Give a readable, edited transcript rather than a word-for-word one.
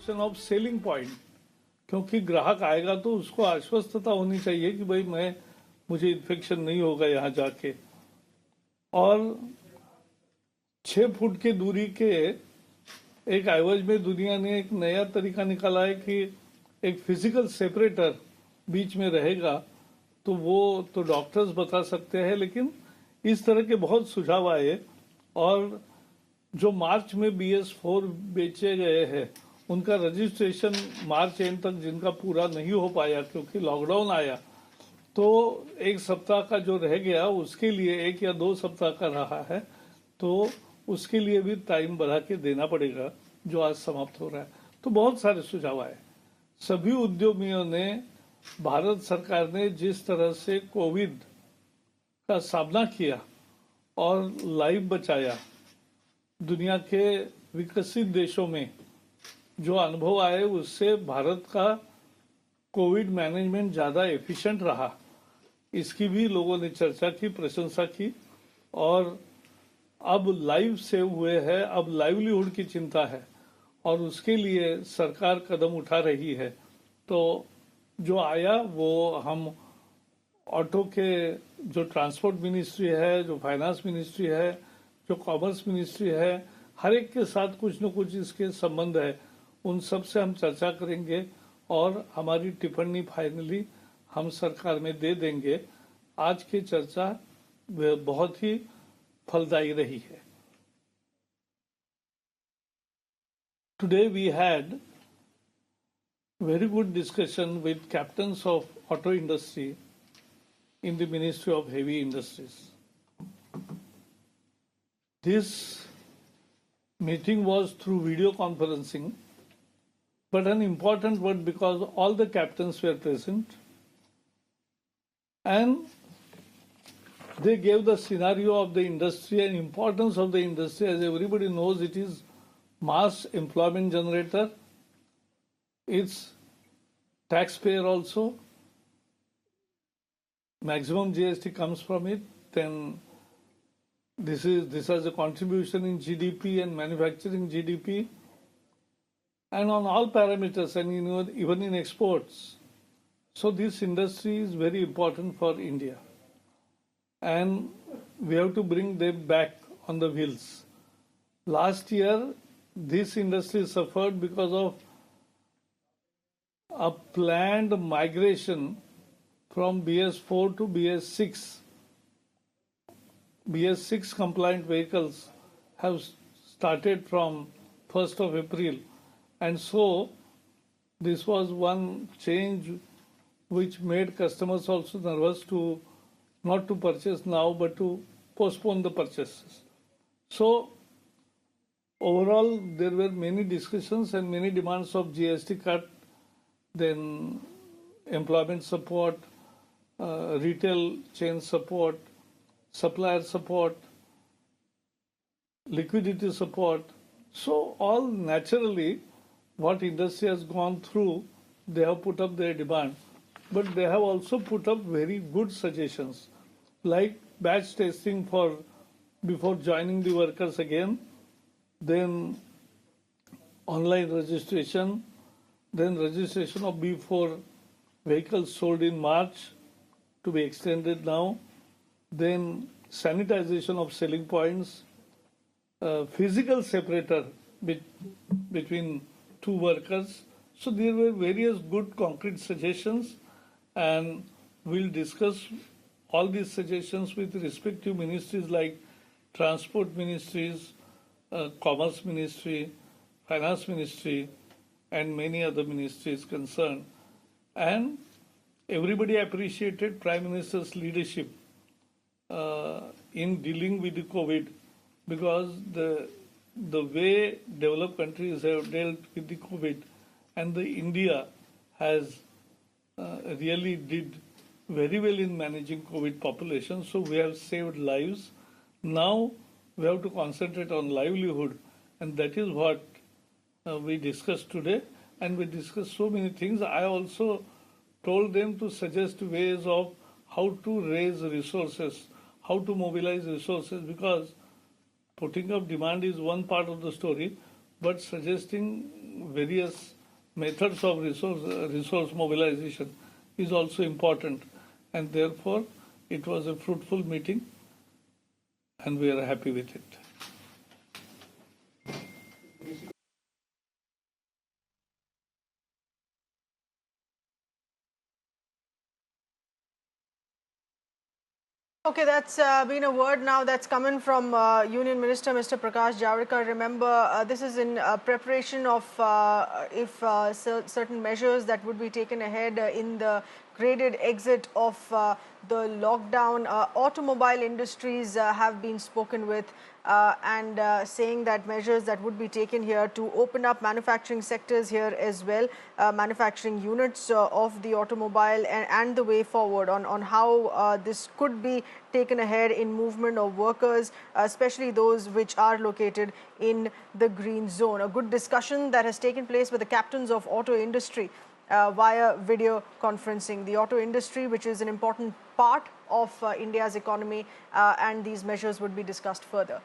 Of selling point, क्योंकि ग्राहक आएगा तो उसको आश्वस्तता होनी चाहिए कि भाई मुझे इन्फेक्शन नहीं होगा यहाँ जाके। और 6 फुट की दूरी के एक एवज में दुनिया ने एक नया तरीका निकाला है कि एक फिजिकल सेपरेटर बीच में रहेगा। तो वो तो डॉक्टर्स बता सकते हैं, लेकिन इस तरह के बहुत सुझाव आए। और जो मार्च में BS4 बेचे गए हैं उनका रजिस्ट्रेशन मार्च एंड तक जिनका पूरा नहीं हो पाया क्योंकि लॉकडाउन आया, तो 1 सप्ताह का जो रह गया उसके लिए 1 या 2 सप्ताह का रहा है, तो उसके लिए भी टाइम बढ़ा के देना पड़ेगा जो आज समाप्त हो रहा है। तो बहुत सारे सुझाव आए। सभी उद्यमियों ने, भारत सरकार ने जिस तरह से कोविड का सामना किया और लाइफ बचाया, दुनिया के विकसित देशों में जो अनुभव आए उससे भारत का कोविड मैनेजमेंट ज़्यादा एफिशिएंट रहा, इसकी भी लोगों ने चर्चा की, प्रशंसा की। और अब लाइव सेव हुए हैं, अब लाइवलीहुड की चिंता है और उसके लिए सरकार कदम उठा रही है। तो जो आया वो हम ऑटो के, जो ट्रांसपोर्ट मिनिस्ट्री है, जो फाइनेंस मिनिस्ट्री है, जो कॉमर्स मिनिस्ट्री है, हर एक के साथ कुछ न कुछ इसके संबंध है, उन सब से हम चर्चा करेंगे और हमारी टिप्पणी फाइनली हम सरकार में दे देंगे। आज की चर्चा बहुत ही फलदायी रही है। Today we had very good discussion with captains of auto industry in the Ministry of Heavy Industries. This meeting was through video conferencing, but an important one because all the captains were present and they gave the scenario of the industry and importance of the industry. As everybody knows, it is mass employment generator, it's taxpayer also, maximum GST comes from it, then this has a contribution in GDP and manufacturing GDP, and on all parameters, and even in exports. So this industry is very important for India, and we have to bring them back on the wheels. Last year, this industry suffered because of a planned migration from BS4 to BS6. BS6 compliant vehicles have started from 1st of April, and so this was one change which made customers also nervous to not to purchase now but to postpone the purchases. So overall there were many discussions and many demands of GST cut, then employment support, retail chain support, supplier support, liquidity support. So all naturally what industry has gone through, they have put up their demand, but they have also put up very good suggestions like batch testing for before joining the workers again, then online registration, then registration of B4 vehicles sold in March to be extended now, then sanitization of selling points, physical separator between two workers. So there were various good concrete suggestions, and we'll discuss all these suggestions with respective ministries like transport ministries, commerce ministry, finance ministry, and many other ministries concerned. And everybody appreciated Prime Minister's leadership in dealing with the COVID, because the way developed countries have dealt with the COVID, and the India has really did very well in managing COVID population. So we have saved lives. Now we have to concentrate on livelihood, and that is what we discussed today. And we discussed so many things. I also told them to suggest ways of how to raise resources, how to mobilize resources, because putting up demand is one part of the story, but suggesting various methods of resource mobilization is also important, and therefore it was a fruitful meeting, and we are happy with it. Okay, that's been a word now that's coming from Union Minister Mr. Prakash Javadekar. Remember, this is in preparation of if certain measures that would be taken ahead in the graded exit of the lockdown. Automobile industries have been spoken with and saying that measures that would be taken here to open up manufacturing sectors here as well, manufacturing units of the automobile and the way forward on how this could be taken ahead in movement of workers, especially those which are located in the green zone. A good discussion that has taken place with the captains of auto industry via video conferencing. The auto industry, which is an important part of India's economy, and these measures would be discussed further.